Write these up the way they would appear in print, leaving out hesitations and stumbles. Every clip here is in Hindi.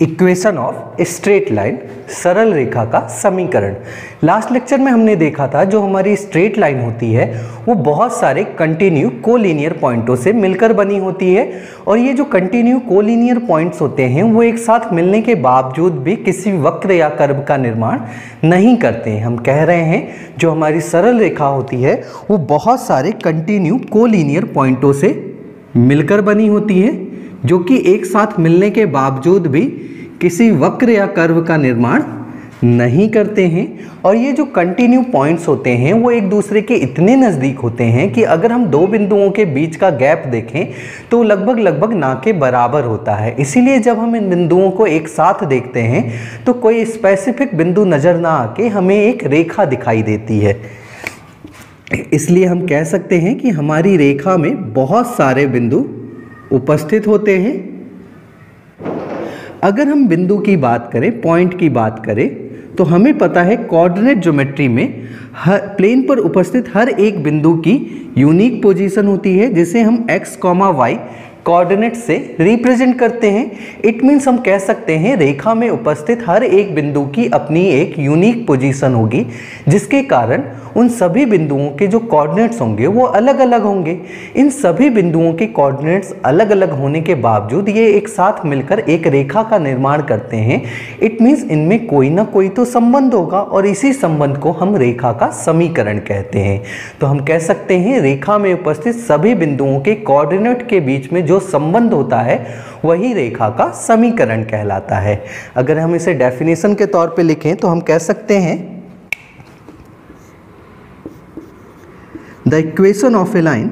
इक्वेशन ऑफ स्ट्रेट लाइन, सरल रेखा का समीकरण। लास्ट लेक्चर में हमने देखा था जो हमारी स्ट्रेट लाइन होती है वो बहुत सारे कंटिन्यू कोलिनियर पॉइंटों से मिलकर बनी होती है, और ये जो कंटिन्यू कोलिनियर पॉइंट्स होते हैं वो एक साथ मिलने के बावजूद भी किसी वक्र या कर्व का निर्माण नहीं करते हैं। हम कह रहे हैं जो हमारी सरल रेखा होती है वो बहुत सारे कंटिन्यू कोलिनियर पॉइंटों से मिलकर बनी होती है, जो कि एक साथ मिलने के बावजूद भी किसी वक्र या कर्व का निर्माण नहीं करते हैं। और ये जो कंटिन्यू पॉइंट्स होते हैं वो एक दूसरे के इतने नज़दीक होते हैं कि अगर हम दो बिंदुओं के बीच का गैप देखें तो लगभग ना के बराबर होता है। इसीलिए जब हम इन बिंदुओं को एक साथ देखते हैं तो कोई स्पेसिफिक बिंदु नज़र ना आके हमें एक रेखा दिखाई देती है। इसलिए हम कह सकते हैं कि हमारी रेखा में बहुत सारे बिंदु उपस्थित होते हैं। अगर हम बिंदु की बात करें, पॉइंट की बात करें, तो हमें पता है कोऑर्डिनेट ज्योमेट्री में प्लेन पर उपस्थित हर एक बिंदु की यूनिक पोजीशन होती है, जिसे हम x, y कोऑर्डिनेट से रिप्रेजेंट करते हैं। इट मीन्स हम कह सकते हैं रेखा में उपस्थित हर एक बिंदु की अपनी एक यूनिक पोजीशन होगी, जिसके कारण उन सभी बिंदुओं के जो कोऑर्डिनेट्स होंगे वो अलग अलग होंगे। इन सभी बिंदुओं के कोऑर्डिनेट्स अलग अलग होने के बावजूद ये एक साथ मिलकर एक रेखा का निर्माण करते हैं। इट मीन्स इनमें कोई ना कोई तो संबंध होगा, और इसी संबंध को हम रेखा का समीकरण कहते हैं। तो हम कह सकते हैं रेखा में उपस्थित सभी बिंदुओं के कोऑर्डिनेट के बीच में जो संबंध होता है वही रेखा का समीकरण कहलाता है। अगर हम इसे डेफिनेशन के तौर पे लिखें तो हम कह सकते हैं the equation of a line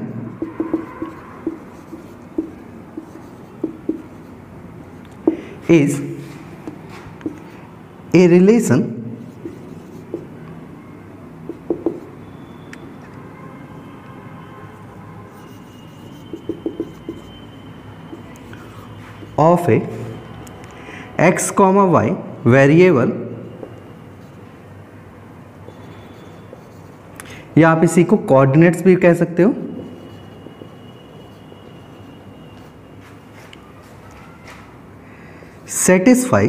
is a relation of a x, y variable, या आप इसी को कोऑर्डिनेट्स भी कह सकते हो, satisfy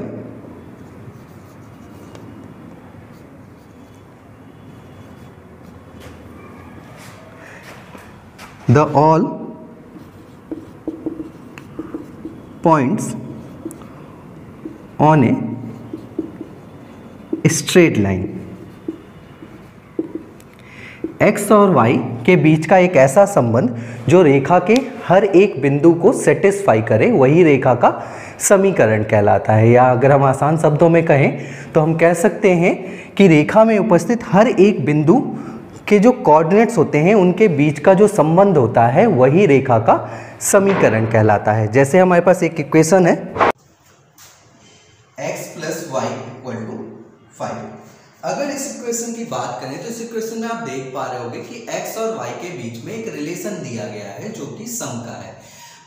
the all points on a straight line। x और y के बीच का एक ऐसा संबंध जो रेखा के हर एक बिंदु को सेटिस्फाई करे वही रेखा का समीकरण कहलाता है। या अगर हम आसान शब्दों में कहें तो हम कह सकते हैं कि रेखा में उपस्थित हर एक बिंदु के जो कोऑर्डिनेट्स होते हैं उनके बीच का जो संबंध होता है वही रेखा का समीकरण कहलाता है। जैसे हमारे पास एक इक्वेशन है x + y = 5। अगर इस इक्वेशन की बात करें तो इस इक्वेशन में आप देख पा रहे होंगे कि x और y के बीच में एक रिलेशन दिया गया है जो कि सम का है।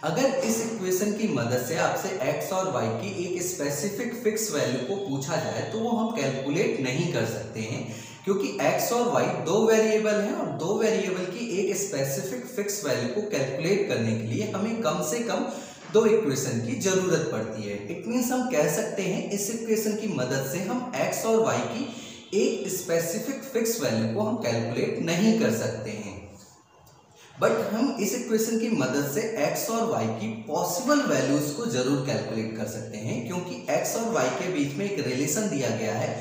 अगर इस इक्वेशन की मदद से आपसे x और y की एक स्पेसिफिक फिक्स वैल्यू को पूछा जाए तो वो हम कैलकुलेट नहीं कर सकते हैं, क्योंकि x और y दो वेरिएबल हैं और दो वेरिएबल की एक स्पेसिफिक फिक्स वैल्यू को कैलकुलेट करने के लिए हमें कम से कम दो इक्वेशन की जरूरत पड़ती है। इट मीन्स हम कह सकते हैं इस इक्वेशन की मदद से हम x और y की एक स्पेसिफिक फिक्स वैल्यू को हम कैलकुलेट नहीं कर सकते हैं, बट हम इस इक्वेशन की मदद से x और y की पॉसिबल वैल्यूज को जरूर कैलकुलेट कर सकते हैं, क्योंकि x और y के बीच में एक रिलेशन दिया गया है।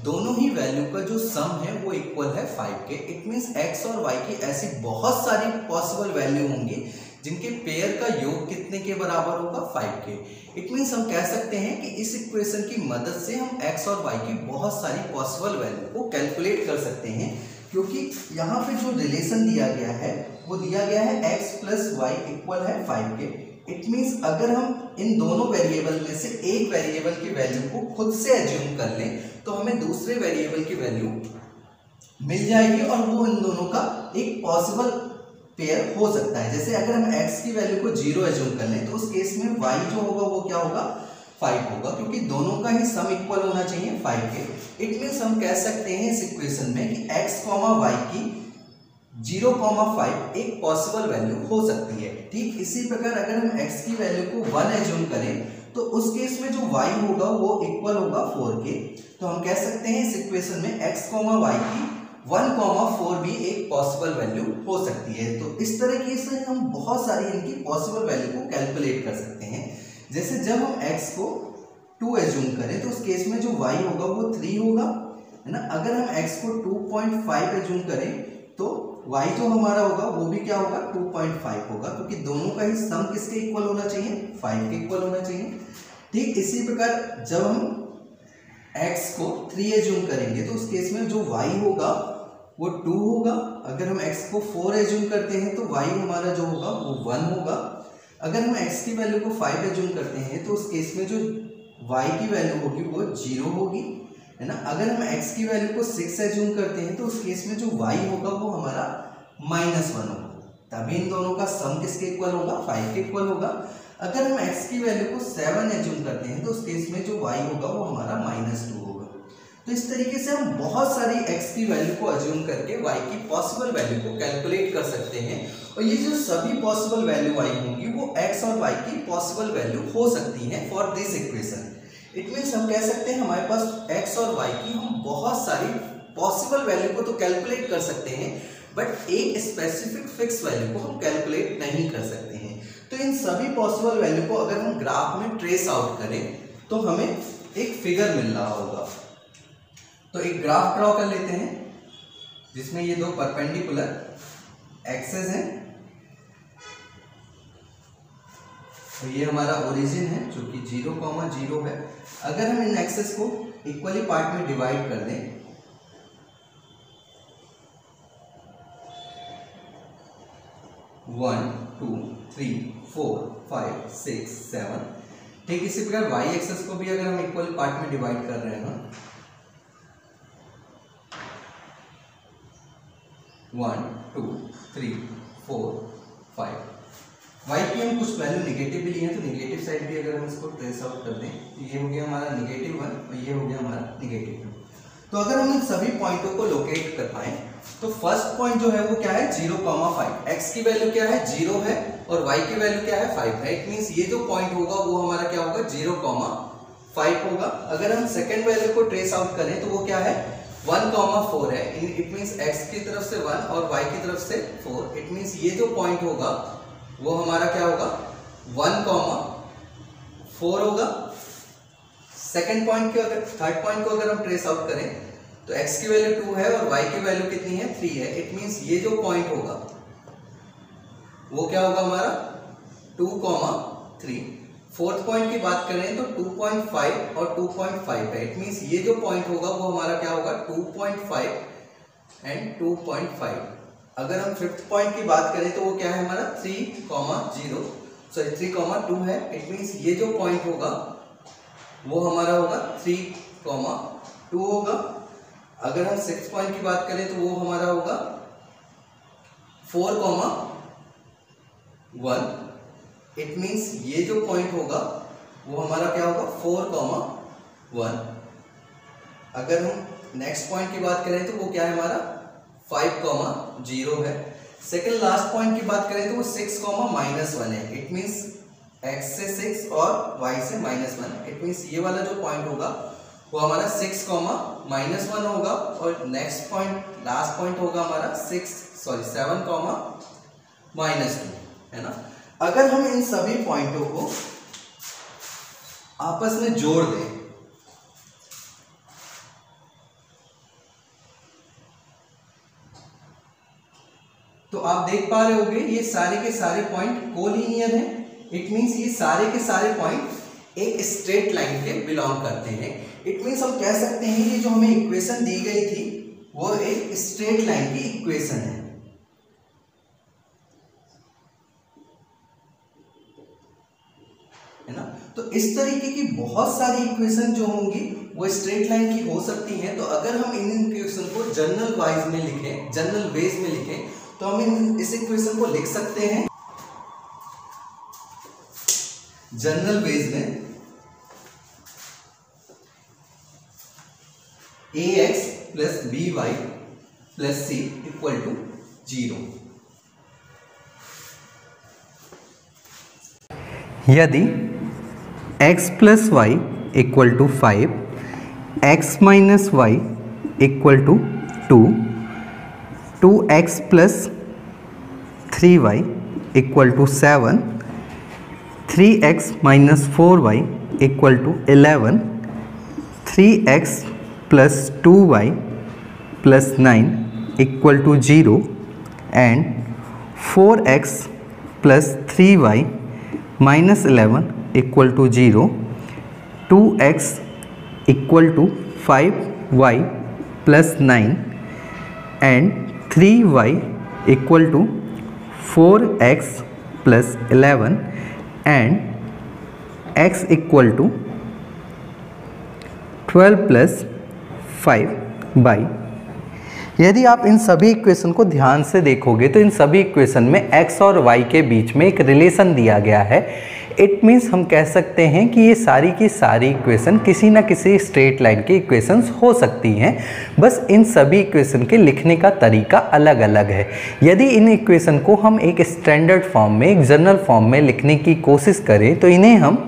दोनों ही वैल्यू का जो सम है वो इक्वल है 5 के। इट मीन्स x और y की ऐसी बहुत सारी पॉसिबल वैल्यू होंगी जिनके पेयर का योग कितने के बराबर होगा, 5 के। इट मीन्स हम कह सकते हैं कि इस इक्वेशन की मदद से हम x और y की बहुत सारी पॉसिबल वैल्यू को कैलकुलेट कर सकते हैं, क्योंकि यहाँ पे जो रिलेशन दिया गया है वो दिया गया है x + y = 5 के। इट मीन्स अगर हम इन दोनों वेरिएबल में से एक वेरिएबल की वैल्यू को खुद से एज्यूम कर लें तो हमें दूसरे वेरिएबल की वैल्यू मिल जाएगी और वो इन दोनों का एक पॉसिबल पेयर हो सकता है। जैसे अगर हम x की वैल्यू को 0 एज्यूम कर लें तो उस केस में y जो होगा वो क्या होगा, 5 होगा, क्योंकि दोनों का ही सम इक्वल होना चाहिए 5 के। इट मीन्स हम कह सकते हैं इस इक्वेशन में कि x, y की 0,5 एक पॉसिबल वैल्यू हो सकती है। ठीक इसी प्रकार अगर हम x की वैल्यू को 1 एज्यूम करें तो उस केस में जो y होगा वो इक्वल होगा 4 के। तो हम कह सकते हैं इस इक्वेशन में x, y की 1, 4 भी एक पॉसिबल वैल्यू हो सकती है। तो इस तरीके से हम बहुत सारी इनकी पॉसिबल वैल्यू को कैलकुलेट कर सकते हैं। जैसे जब हम x को 2 एज्यूम करें तो उस केस में जो y होगा वो 3 होगा, है ना। अगर हम x को 2.5 एज्यूम करें तो y जो हमारा होगा वो भी क्या होगा, 2.5 होगा, क्योंकि दोनों का ही सम किसके इक्वल होना चाहिए, 5 के इक्वल होना चाहिए। ठीक इसी प्रकार जब हम x को 3 एज्यूम करेंगे तो उस केस में जो y होगा वो 2 होगा। अगर हम x को 4 एज्यूम करते हैं तो y हमारा जो होगा वो 1 होगा। अगर हम x की वैल्यू को 5 एज्यूम करते हैं तो उस केस में जो y की वैल्यू होगी वो 0 होगी, है ना। अगर हम x की वैल्यू को 6 एज्यूम करते हैं तो उस केस में जो y होगा वो हमारा -1 होगा। तभी इन दोनों का सम किसके इक्वल होगा, 5 के इक्वल होगा। अगर हम x की वैल्यू को 7 एज्यूम करते हैं तो उस केस में जो y होगा वो हमारा -2 होगा। तो इस तरीके से हम बहुत सारी x की वैल्यू को एज्यूम करके y की पॉसिबल वैल्यू को कैलकुलेट कर सकते हैं। और ये जो सभी पॉसिबल वैल्यू y होंगी वो x और y की पॉसिबल वैल्यू हो सकती हैं for this equation. It means हम कह सकते हैं हमारे पास x और y की हम बहुत सारी पॉसिबल वैल्यू को तो कैलकुलेट कर सकते हैं, बट एक स्पेसिफिक फिक्स वैल्यू को हम कैलकुलेट नहीं कर सकते हैं। तो इन सभी पॉसिबल वैल्यू को अगर हम ग्राफ में ट्रेस आउट करें तो हमें एक फिगर मिल रहा होगा। तो एक ग्राफ ड्रॉ कर लेते हैं जिसमें ये दो परपेंडिकुलर एक्सेस हैं। तो ये हमारा ओरिजिन है जो कि 0, 0 है। अगर हम इन एक्सेस को इक्वली पार्ट में डिवाइड कर दें वन, 2, 3, 4, 5, 6, 7, ठीक इसी प्रकार वाई एक्सेस को भी अगर हम इक्वल पार्ट में डिवाइड कर रहे हैं 1, 2, 3, 4, 5, वाई की हम कुछ वैल्यू निगेटिव भी लिए हैं तो निगेटिव साइड भी अगर हम इसको ट्रेस आउट कर दें तो ये हो गया हमारा -1 और ये हो गया हमारा -2। तो अगर हम इन सभी पॉइंटों को लोकेट कर पाए तो फर्स्ट पॉइंट जो है वो क्या है 0, 5। x की वैल्यू क्या है 0 है और y की वैल्यू क्या है 5 है। इट मींस ये जो पॉइंट होगा वो हमारा क्या होगा 0, 5 होगा। अगर हम सेकेंड वैल्यू को ट्रेस आउट करें तो वो क्या है 1, 4 है। इट मींस x की तरफ से 1 और y की तरफ से 4। इट मींस ये जो पॉइंट होगा वो हमारा क्या होगा 1, 4 होगा। सेकेंड पॉइंट के अगर थर्ड पॉइंट को अगर हम ट्रेस आउट करें तो x की वैल्यू 2 है और y की वैल्यू कितनी है 3 है। इट मींस ये जो पॉइंट होगा वो क्या होगा हमारा 2, 3। फोर्थ पॉइंट की बात करें तो 2.5 और 2.5 है। इट मींस ये जो पॉइंट होगा वो हमारा क्या होगा 2.5 एंड 2.5। अगर हम फिफ्थ पॉइंट की बात करें तो वो क्या है हमारा 3, 2 है। इट मींस ये जो पॉइंट होगा वो हमारा होगा 3, 2 होगा। अगर हम सिक्स्थ पॉइंट की बात करें तो वो हमारा होगा 4, 1। इट मींस ये जो पॉइंट होगा वो हमारा क्या होगा 4, 1। अगर हम नेक्स्ट पॉइंट की बात करें तो वो क्या है हमारा 5, 0 है। सेकेंड लास्ट पॉइंट की बात करें तो वो 6, -1 है। इट मींस x से 6 और y से -1। इट मींस ये वाला जो पॉइंट होगा वो हमारा 6, -1 होगा और नेक्स्ट पॉइंट लास्ट पॉइंट होगा हमारा 7, -2, है ना। अगर हम इन सभी पॉइंटों को आपस में जोड़ दें तो आप देख पा रहे होंगे ये सारे के सारे पॉइंट कोलिनियर हैं। इट मींस ये सारे के सारे पॉइंट एक स्ट्रेट लाइन के बिलोंग करते हैं। इट मींस हम कह सकते हैं ये जो हमें इक्वेशन दी गई थी वो एक स्ट्रेट लाइन की इक्वेशन है ना। तो इस तरीके की बहुत सारी इक्वेशन जो होंगी वो स्ट्रेट लाइन की हो सकती हैं। तो अगर हम इन इक्वेशन को जनरल वाइज में लिखें, जनरल बेस में लिखें तो हम इस इक्वेशन को लिख सकते हैं जनरल बेस में ax + by + c = 0। यदि x plus y equal to 5, x minus y equal to 2, 2x plus 3y equal to 7, 3x minus 4y equal to 11, 3x plus 2y plus 9 equal to 0 and 4x plus 3y minus 11 equal to 0, 2x equal to 5y plus 9 and 3y equal to 4x plus 11 and x equal to 12 plus 5y। यदि आप इन सभी इक्वेशन को ध्यान से देखोगे तो इन सभी इक्वेशन में x और y के बीच में एक रिलेशन दिया गया है। इट मीन्स हम कह सकते हैं कि ये सारी की सारी इक्वेशन किसी ना किसी स्ट्रेट लाइन की इक्वेशंस हो सकती हैं, बस इन सभी इक्वेशन के लिखने का तरीका अलग अलग है। यदि इन इक्वेशन को हम एक स्टैंडर्ड फॉर्म में, एक जनरल फॉर्म में लिखने की कोशिश करें तो इन्हें हम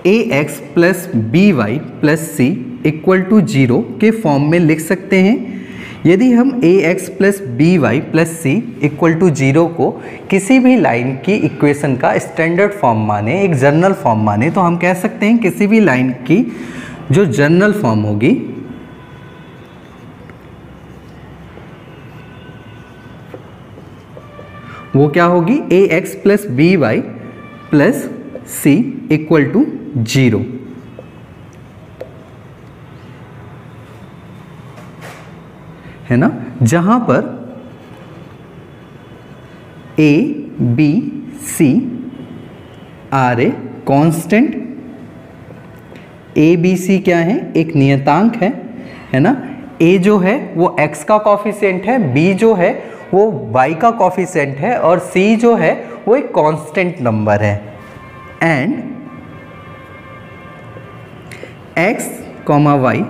ax plus B Y plus c equal to 0 के फॉर्म में लिख सकते हैं। यदि हम ax plus B Y plus c equal to 0 को किसी भी लाइन की इक्वेशन का स्टैंडर्ड फॉर्म माने, एक जनरल फॉर्म माने, तो हम कह सकते हैं किसी भी लाइन की जो जनरल फॉर्म होगी वो क्या होगी, ax plus B Y plus c equal to 0। है ना, जहां पर a b c are a constant, a b c क्या है, एक नियतांक है ना। a जो है वो x का कॉफिशिएंट है, b जो है वो y का कॉफिशिएंट है और c जो है वो एक कांस्टेंट नंबर है। And x, y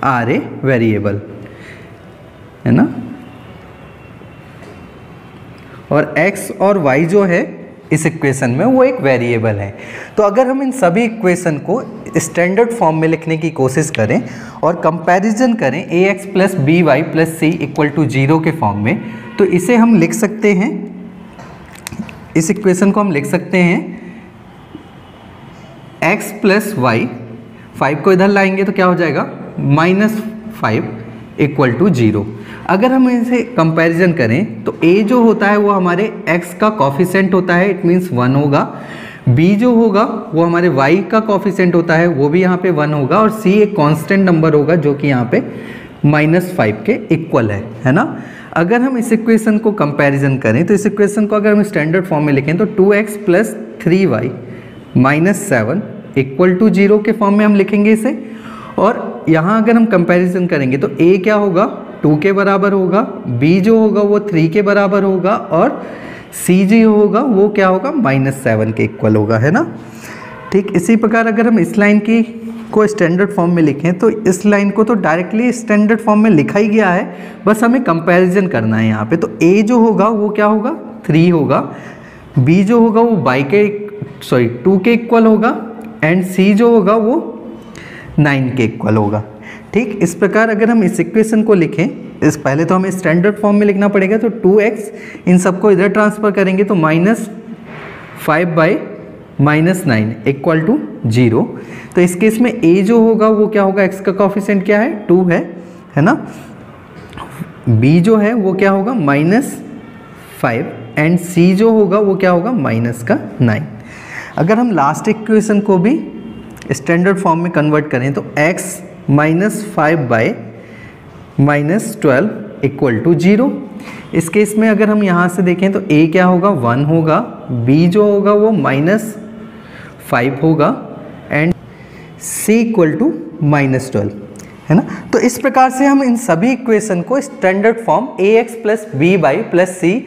are a variable, है ना, और x और y जो है इस इक्वेशन में वो एक वेरिएबल है। तो अगर हम इन सभी इक्वेशन को स्टैंडर्ड फॉर्म में लिखने की कोशिश करें और कंपैरिजन करें ax plus B Y plus c equal to 0 के फॉर्म में, तो इसे हम लिख सकते हैं, इस इक्वेशन को हम लिख सकते हैं x प्लस वाई, 5 को इधर लाएंगे तो क्या हो जाएगा, -5 इक्वल टू 0। अगर हम इसे कंपैरिजन करें तो a जो होता है वो हमारे x का कॉफिशिएंट होता है, इट मीन्स 1 होगा। b जो होगा वो हमारे y का कॉफिशिएंट होता है, वो भी यहाँ पे 1 होगा। और c एक कांस्टेंट नंबर होगा जो कि यहाँ पे -5 के इक्वल है ना। अगर हम इस इक्वेशन को कंपैरिजन करें तो इस इक्वेशन को अगर हम स्टैंडर्ड फॉर्म में लिखें तो 2x plus 3y minus 7 equal to 0 के फॉर्म में हम लिखेंगे इसे। और यहाँ अगर हम कंपैरिजन करेंगे तो a क्या होगा, 2 के बराबर होगा, b जो होगा वो 3 के बराबर होगा और c जो होगा वो क्या होगा, -7 के इक्वल होगा, है ना। ठीक इसी प्रकार अगर हम इस लाइन की को स्टैंडर्ड फॉर्म में लिखें तो इस लाइन को तो डायरेक्टली स्टैंडर्ड फॉर्म में लिखा ही गया है, बस हमें कंपैरिजन करना है यहाँ पे। तो a जो होगा वो क्या होगा, 3 होगा, b जो होगा वो 2 के इक्वल होगा एंड c जो होगा वो 9 के इक्वल होगा। ठीक इस प्रकार अगर हम इस इक्वेशन को लिखें, इस पहले तो हमें स्टैंडर्ड फॉर्म में लिखना पड़ेगा, तो 2x इन सबको इधर ट्रांसफर करेंगे तो -5 बाई -9 इक्वल टू 0। तो इस केस में a जो होगा वो क्या होगा, x का कॉफिशिएंट क्या है, 2 है ना। b जो है वो क्या होगा, -5 एंड c जो होगा वो क्या होगा, -9। अगर हम लास्ट इक्वेशन को भी स्टैंडर्ड फॉर्म में कन्वर्ट करें तो x -5 बाई -12 इक्वल टू 0। इस केस में अगर हम यहाँ से देखें तो a क्या होगा, 1 होगा, b जो होगा वो -5 होगा एंड c इक्वल टू -12, है ना। तो इस प्रकार से हम इन सभी इक्वेशन को standard form ax plus B Y plus C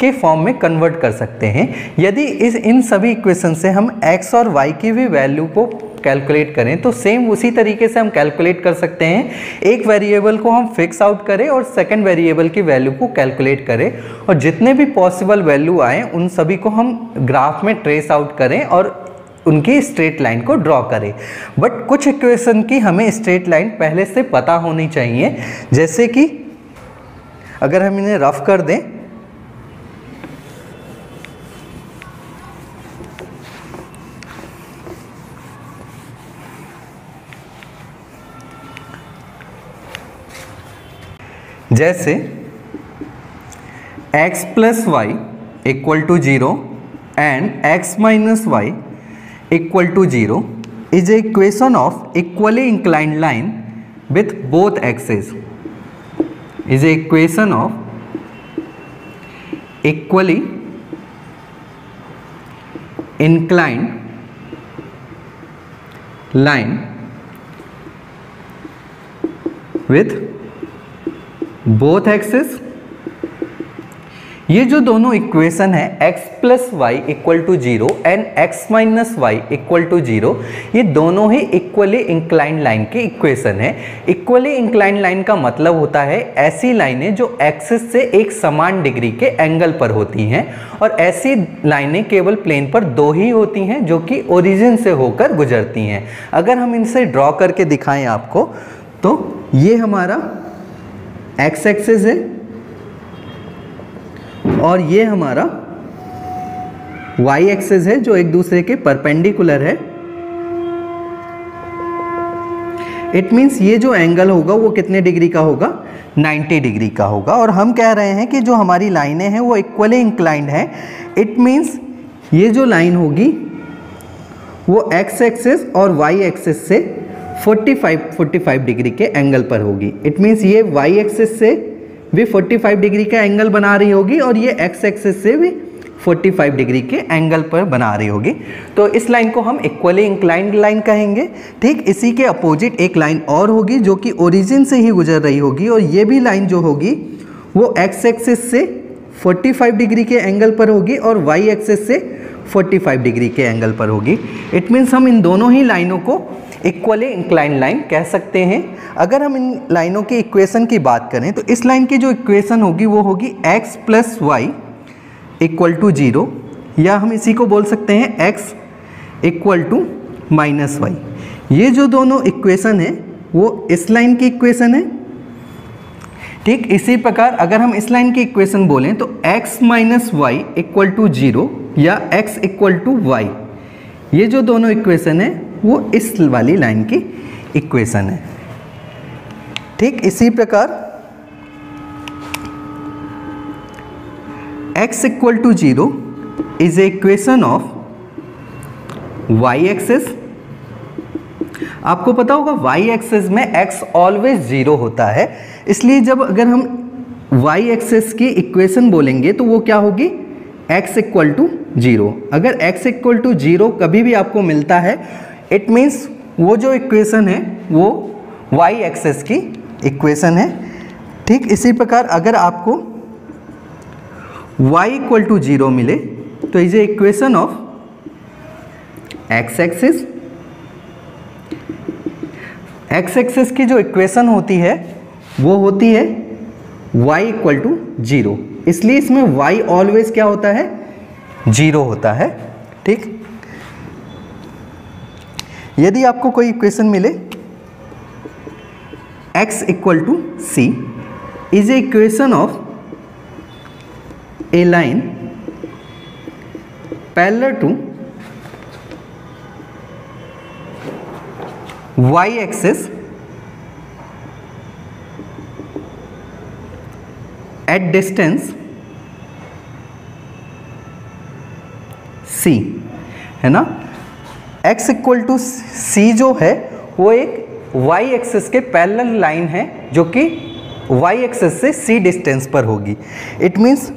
के फॉर्म में कन्वर्ट कर सकते हैं। यदि इन सभी इक्वेशन से हम x और y की भी वैल्यू को कैलकुलेट करें तो सेम उसी तरीके से हम कैलकुलेट कर सकते हैं। एक वेरिएबल को हम फिक्स आउट करें और सेकंड वेरिएबल की वैल्यू को कैलकुलेट करें और जितने भी पॉसिबल वैल्यू आए उन सभी को हम ग्राफ में ट्रेस आउट करें और उनकी स्ट्रेट लाइन को ड्रॉ करें। बट कुछ इक्वेशन की हमें स्ट्रेट लाइन पहले से पता होनी चाहिए, जैसे कि अगर हम इन्हें रफ कर दें जैसे x plus y equal to 0 and x minus y equal to 0 is a equation of equally inclined line with both axes, is a equation of equally inclined line with both axes. ये जो दोनों इक्वेशन है x plus y equal to 0 and x minus y equal to 0, ये दोनों ही इक्वली इंक्लाइंड लाइन के इक्वेशन है। इक्वली इंक्लाइंड लाइन का मतलब होता है ऐसी लाइनें जो एक्सिस से एक समान डिग्री के एंगल पर होती हैं, और ऐसी लाइनें केवल प्लेन पर दो ही होती हैं जो कि ओरिजिन से होकर गुजरती हैं। अगर हम इनसे ड्रॉ करके दिखाएं आपको, तो ये हमारा x एक्सिस है और ये हमारा y एक्सिस है जो एक दूसरे के परपेंडिकुलर है। इट मीन्स ये जो एंगल होगा वो कितने डिग्री का होगा, 90 डिग्री का होगा। और हम कह रहे हैं कि जो हमारी लाइनें हैं वो इक्वली इंक्लाइंड है। इट मीन्स ये जो लाइन होगी वो x एक्सिस और y एक्सिस से 45 डिग्री के एंगल पर होगी। इट मीन्स ये y एक्सिस से भी 45 डिग्री का एंगल बना रही होगी और ये x एक्सिस से भी 45 डिग्री के एंगल पर बना रही होगी। तो इस लाइन को हम इक्वली इंक्लाइंड लाइन कहेंगे। ठीक इसी के अपोजिट एक लाइन और होगी जो कि ओरिजिन से ही गुजर रही होगी, और ये भी लाइन जो होगी वो x एक्सिस से 45 डिग्री के एंगल पर होगी और y एक्सिस से 45 डिग्री के एंगल पर होगी। इट मीन्स हम इन दोनों ही लाइनों को इक्वली इंक्लाइंड लाइन कह सकते हैं। अगर हम इन लाइनों की इक्वेशन की बात करें तो इस लाइन की जो इक्वेशन होगी वो होगी x plus y equal to 0, या हम इसी को बोल सकते हैं x equal to minus y. ये जो दोनों इक्वेशन है वो इस लाइन की इक्वेशन है। ठीक इसी प्रकार अगर हम इस लाइन की इक्वेशन बोलें तो x minus y equal to 0 या x इक्वल टू वाई, ये जो दोनों इक्वेशन है वो इस वाली लाइन की इक्वेशन है। ठीक इसी प्रकार x equal to 0 is a equation of y axis. आपको पता होगा y एक्सिस में x ऑलवेज 0 होता है, इसलिए जब अगर हम y एक्सिस की इक्वेशन बोलेंगे तो वो क्या होगी, x इक्वल टू 0। अगर x इक्वल टू 0 कभी भी आपको मिलता है, इट मीन्स वो जो इक्वेशन है वो y एक्सिस की इक्वेशन है। ठीक इसी प्रकार अगर आपको y इक्वल टू 0 मिले तो is a equation of x axis. x axis की जो इक्वेशन होती है वो होती है y इक्वल टू 0, इसलिए इसमें y ऑलवेज क्या होता है, 0 होता है। ठीक यदि आपको कोई इक्वेशन मिले x equal to c is a equation of a line parallel to y axis at distance c, है ना। x इक्वल टू c जो है वो एक y एक्सिस के पैरेलल लाइन है जो कि y एक्सिस से c डिस्टेंस पर होगी। इट मीन्स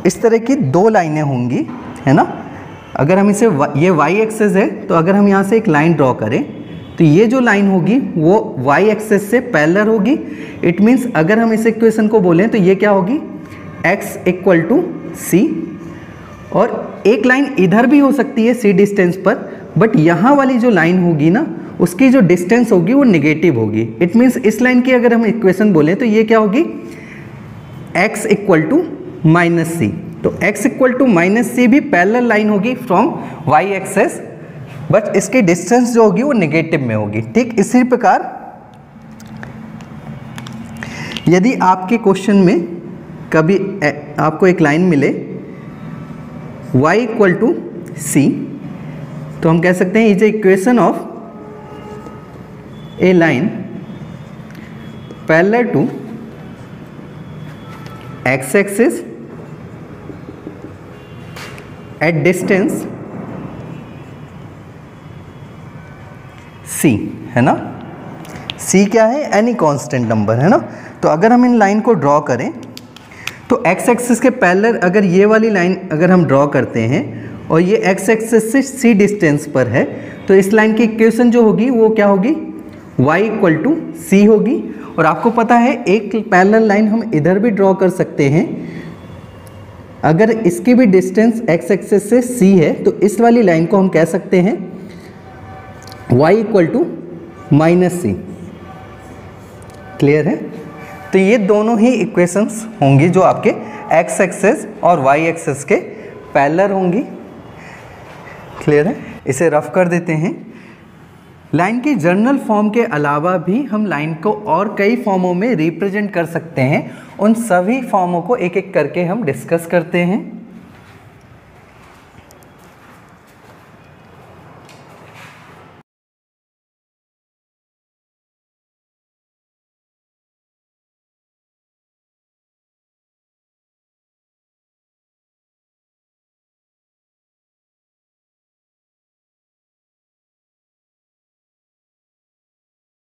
इस तरह की दो लाइनें होंगी, है ना। अगर हम इसे ये y एक्सिस है तो अगर हम यहाँ से एक लाइन ड्रॉ करें तो ये जो लाइन होगी वो y एक्सिस से पैरेलल होगी। इट मीन्स अगर हम इस इक्वेशन को बोलें तो ये क्या होगी, x इक्वल टू c, और एक लाइन इधर भी हो सकती है c डिस्टेंस पर, बट यहाँ वाली जो लाइन होगी ना, उसकी जो डिस्टेंस होगी वो नेगेटिव होगी। इट मीन्स इस लाइन की अगर हम इक्वेशन बोलें तो ये क्या होगी, x इक्वल टू माइनस सी। तो x इक्वल टू माइनस सी भी पैरेलल लाइन होगी फ्रॉम y एक्सेस, बट इसकी डिस्टेंस जो होगी वो नेगेटिव में होगी। ठीक इसी प्रकार यदि आपके क्वेश्चन में कभी आपको एक लाइन मिले y इक्वल टू सी, तो हम कह सकते हैं is a equation of a line parallel to x axis at distance c, है ना। c क्या है, एनी कांस्टेंट नंबर, है ना। तो अगर हम इन लाइन को ड्रॉ करें तो x एक्सिस के पैरेलल अगर ये वाली लाइन अगर हम ड्रॉ करते हैं और ये x एक्सिस से c डिस्टेंस पर है, तो इस लाइन की इक्वेशन जो होगी वो क्या होगी, y इक्वल टू सी होगी। और आपको पता है एक पैरेलल लाइन हम इधर भी ड्रॉ कर सकते हैं, अगर इसकी भी डिस्टेंस x एक्सिस से c है तो इस वाली लाइन को हम कह सकते हैं y equal to minus c. Clear है। तो ये दोनों ही इक्वेशंस होंगी जो आपके x एक्सिस और y एक्सिस के पैरेलल होंगी। क्लियर है। इसे रफ कर देते हैं। लाइन के जर्नल फॉर्म के अलावा भी हम लाइन को और कई फॉर्मों में रिप्रेजेंट कर सकते हैं। उन सभी फॉर्मों को एक एक करके हम डिस्कस करते हैं।